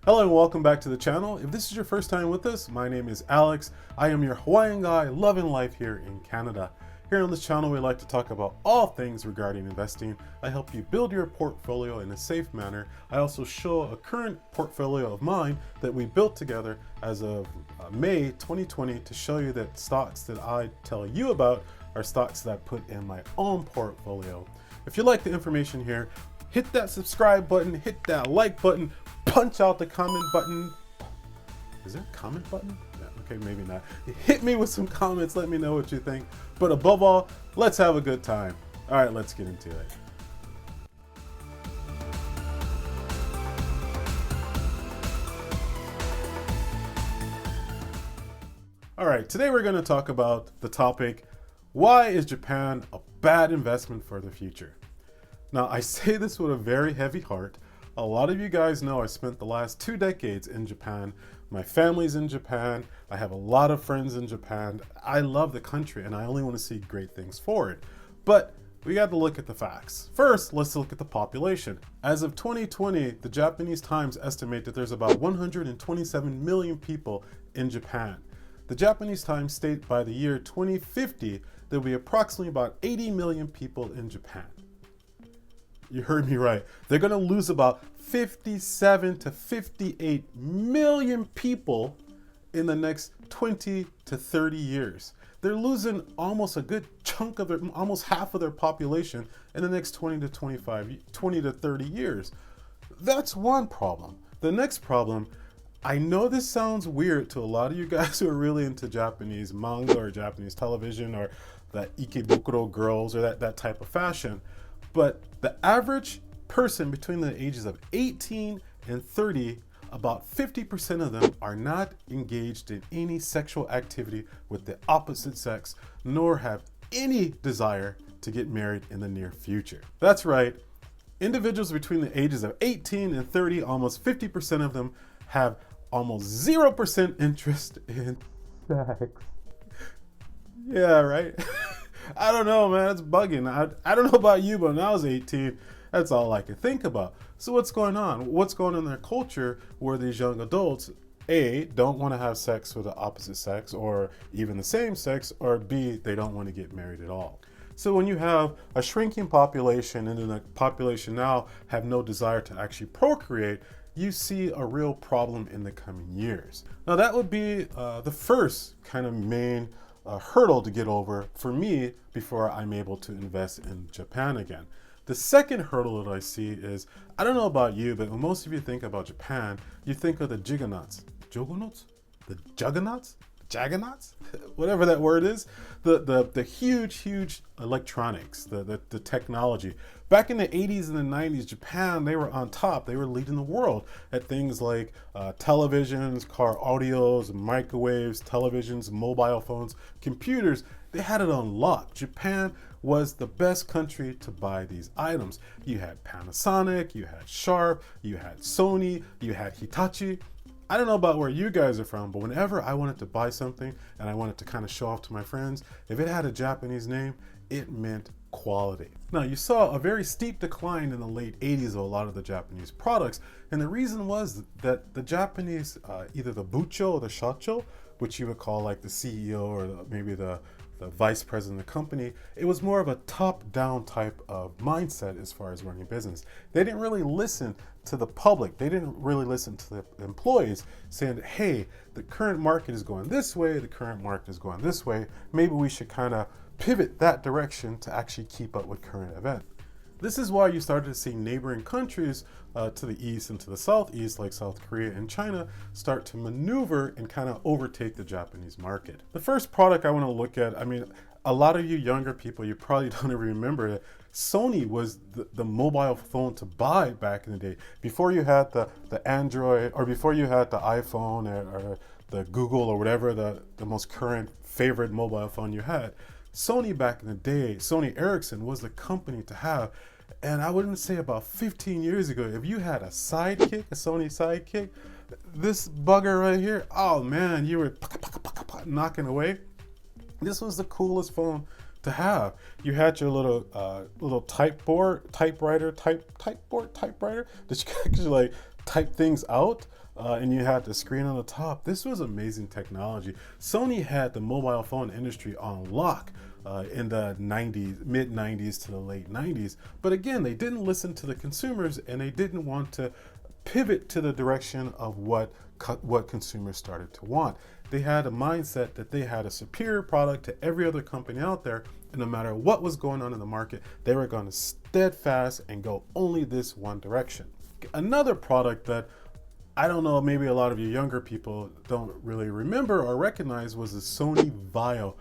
Hello and welcome back to the channel. If this is your first time with us, my name is Alex. I am your Hawaiian guy loving life here in Canada. Here on this channel, we like to talk about all things regarding investing. I help you build your portfolio in a safe manner. I also show a current portfolio of mine that we built together as of May 2020 to show you that stocks that I tell you about are stocks that I put in my own portfolio. If you like the information here, hit that subscribe button, hit that like button, punch out the comment button. Is there a comment button? Yeah, okay, maybe not. Hit me with some comments, let me know what you think. But above all, let's have a good time. All right, let's get into it. All right, today we're going to talk about the topic, why is Japan a bad investment for the future? Now, I say this with a very heavy heart. A lot of you guys know I spent the last 2 decades in Japan. My family's in Japan. I have a lot of friends in Japan. I love the country and I only want to see great things for it. But we got to look at the facts. First, let's look at the population. As of 2020, the Japanese Times estimate that there's about 127 million people in Japan. The Japanese Times state by the year 2050, there will be approximately about 80 million people in Japan. You heard me right. They're going to lose about 57 to 58 million people in the next 20 to 30 years. They're losing almost a good chunk of almost half of their population in the next 20 to 30 years. That's one problem. The next problem, I know this sounds weird to a lot of you guys who are really into Japanese manga or Japanese television or the Ikebukuro girls or that type of fashion. But the average person between the ages of 18 and 30, about 50% of them are not engaged in any sexual activity with the opposite sex, nor have any desire to get married in the near future. That's right. Individuals between the ages of 18 and 30, almost 50% of them have almost 0% interest in sex. Yeah, right? I don't know, man, it's bugging. I don't know about you, but when I was 18, that's all I could think about. So what's going on? What's going on in their culture where these young adults, A, don't want to have sex with the opposite sex or even the same sex, or B, they don't want to get married at all. So when you have a shrinking population and then the population now have no desire to actually procreate, you see a real problem in the coming years. Now that would be the first kind of main hurdle to get over for me before I'm able to invest in Japan again. The second hurdle that I see is, I don't know about you, but when most of you think about Japan, you think of the juggernauts. Juggernauts? The juggernauts? Jaggernauts? Whatever that word is. The huge electronics, the technology. Back in the 80s and the 90s, Japan, they were on top. They were leading the world at things like televisions, car audios, microwaves, televisions, mobile phones, computers. They had it on lock. Japan was the best country to buy these items. You had Panasonic, you had Sharp, you had Sony, you had Hitachi. I don't know about where you guys are from, but whenever I wanted to buy something and I wanted to kind of show off to my friends, if it had a Japanese name, it meant quality. Now, you saw a very steep decline in the late 80s of a lot of the Japanese products, and the reason was that the Japanese, either the bucho or the shacho, which you would call like the CEO or maybe the vice president of the company, it was more of a top-down type of mindset as far as running business. They didn't really listen to the public. They didn't really listen to the employees saying, hey, the current market is going this way, the current market is going this way. Maybe we should kind of pivot that direction to actually keep up with current events. This is why you started to see neighboring countries to the east and to the southeast, like South Korea and China, start to maneuver and kind of overtake the Japanese market. The first product I want to look at, I mean, a lot of you younger people, you probably don't even remember that Sony was the mobile phone to buy back in the day. Before you had the Android, or before you had the iPhone or the Google or whatever the most current favorite mobile phone you had. Sony back in the day, Sony Ericsson was the company to have. And I wouldn't say about 15 years ago, if you had a sidekick, a Sony sidekick, this bugger right here, oh man, you were knocking away. This was the coolest phone to have. You had your little typewriter that you could actually like type things out. and you had the screen on the top. This was amazing technology. Sony had the mobile phone industry on lock in the 90s, mid 90s to the late 90s. But again, they didn't listen to the consumers, and they didn't want to pivot to the direction of what consumers started to want. They had a mindset that they had a superior product to every other company out there, and no matter what was going on in the market, they were going to steadfast and go only this one direction. Another product that I don't know, maybe a lot of you younger people don't really remember or recognize was the Sony Vaio.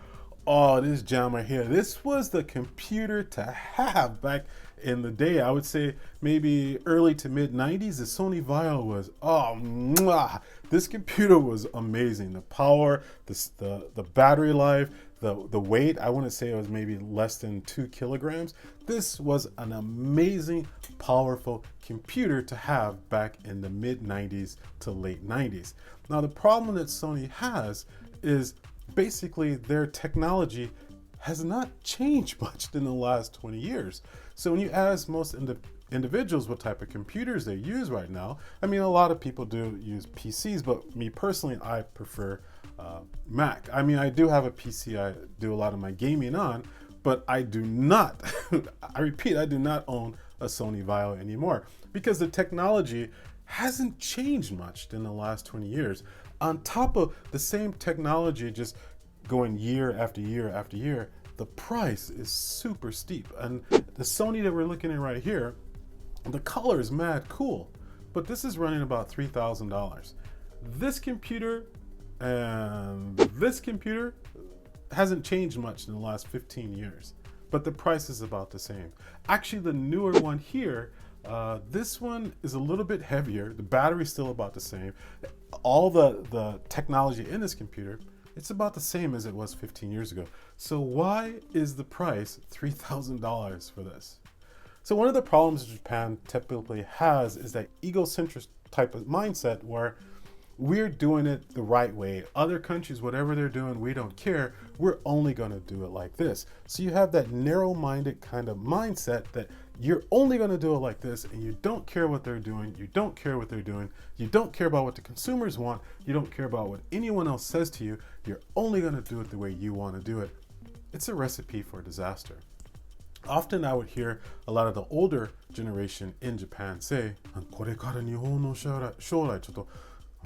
Oh, this gem right here. This was the computer to have back in the day. I would say maybe early to mid 90s. The Sony Vaio was, oh, mwah. This computer was amazing. The power, the battery life, the weight, I want to say it was maybe less than 2 kilograms. This was an amazing, powerful computer to have back in the mid 90s to late 90s. Now, the problem that Sony has is basically their technology has not changed much in the last 20 years. So when you ask most individuals what type of computers they use right now, I mean, a lot of people do use PCs, but me personally, I prefer Mac. I mean, I do have a PC I do a lot of my gaming on, but I do not, I repeat, I do not own a Sony Vaio anymore because the technology hasn't changed much in the last 20 years. On top of the same technology, just going year after year after year, the price is super steep. And the Sony that we're looking at right here, the color is mad cool, but this is running about $3,000. This computer and this computer hasn't changed much in the last 15 years, but the price is about the same. Actually, the newer one here, this one is a little bit heavier. The battery's still about the same. All the technology in this computer, it's about the same as it was 15 years ago. So why is the price $3,000 for this? So one of the problems Japan typically has is that egocentric type of mindset where we're doing it the right way. Other countries, whatever they're doing, we don't care. We're only going to do it like this. So you have that narrow-minded kind of mindset that you're only going to do it like this, and you don't care what they're doing. You don't care what they're doing. You don't care about what the consumers want. You don't care about what anyone else says to you. You're only going to do it the way you want to do it. It's a recipe for disaster. Often I would hear a lot of the older generation in Japan say, これから日本の将来ちょっと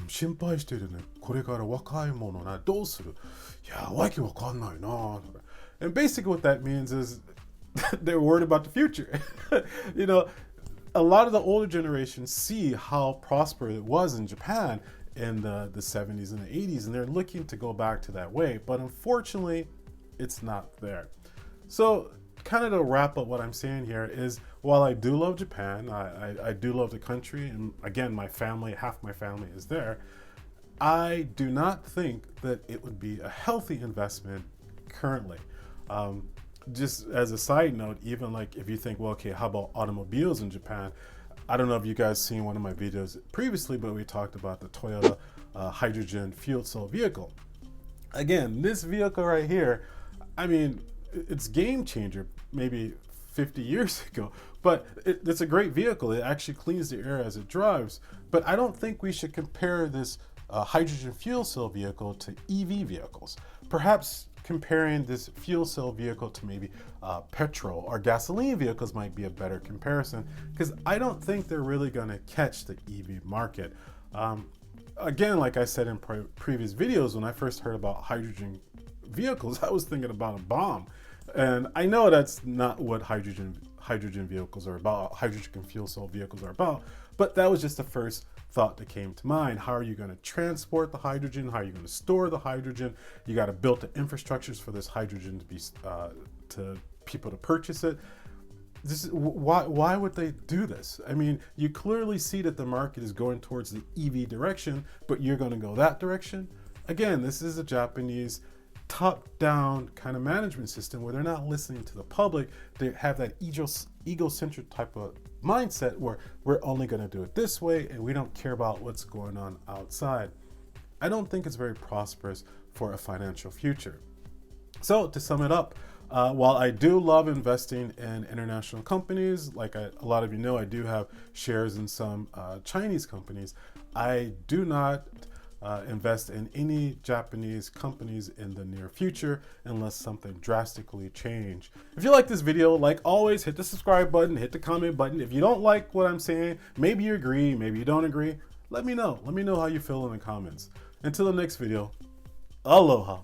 心配してるね。これから若い者などうする？いや、わけわかんないな。And basically what that means is they're worried about the future. You know, a lot of the older generations see how prosperous it was in Japan in the 70s and the 80s, and they're looking to go back to that way. But unfortunately, it's not there. So kind of to wrap up what I'm saying here is, while I do love Japan, I do love the country, and again, my family, half my family is there, I do not think that it would be a healthy investment currently. Just as a side note, even like if you think, well, okay, how about automobiles in Japan? I don't know if you guys seen one of my videos previously, but we talked about the Toyota hydrogen fuel cell vehicle. Again, this vehicle right here, I mean, it's game changer maybe 50 years ago, but it's a great vehicle. It actually cleans the air as it drives. But I don't think we should compare this hydrogen fuel cell vehicle to EV vehicles. Perhaps comparing this fuel cell vehicle to maybe petrol or gasoline vehicles might be a better comparison, because I don't think they're really going to catch the EV market. Again, like I said in previous videos, when I first heard about hydrogen vehicles, I was thinking about a bomb. And I know that's not what hydrogen vehicles are about, hydrogen fuel cell vehicles are about, but that was just the first thought that came to mind. How are you going to transport the hydrogen? How are you going to store the hydrogen? You got to build the infrastructures for this hydrogen to be to people to purchase it. This is, why would they do this? I mean, you clearly see that the market is going towards the EV direction, but you're going to go that direction. Again, this is a Japanese top-down kind of management system where they're not listening to the public. They have that egocentric type of mindset where we're only going to do it this way and we don't care about what's going on outside. I don't think it's very prosperous for a financial future. So to sum it up, while I do love investing in international companies, like a lot of you know, I do have shares in some Chinese companies. I do not invest in any Japanese companies in the near future unless something drastically change. If you like this video, like always, hit the subscribe button, hit the comment button. If you don't like what I'm saying, maybe you agree, maybe you don't agree, let me know. Let me know how you feel in the comments. Until the next video, aloha.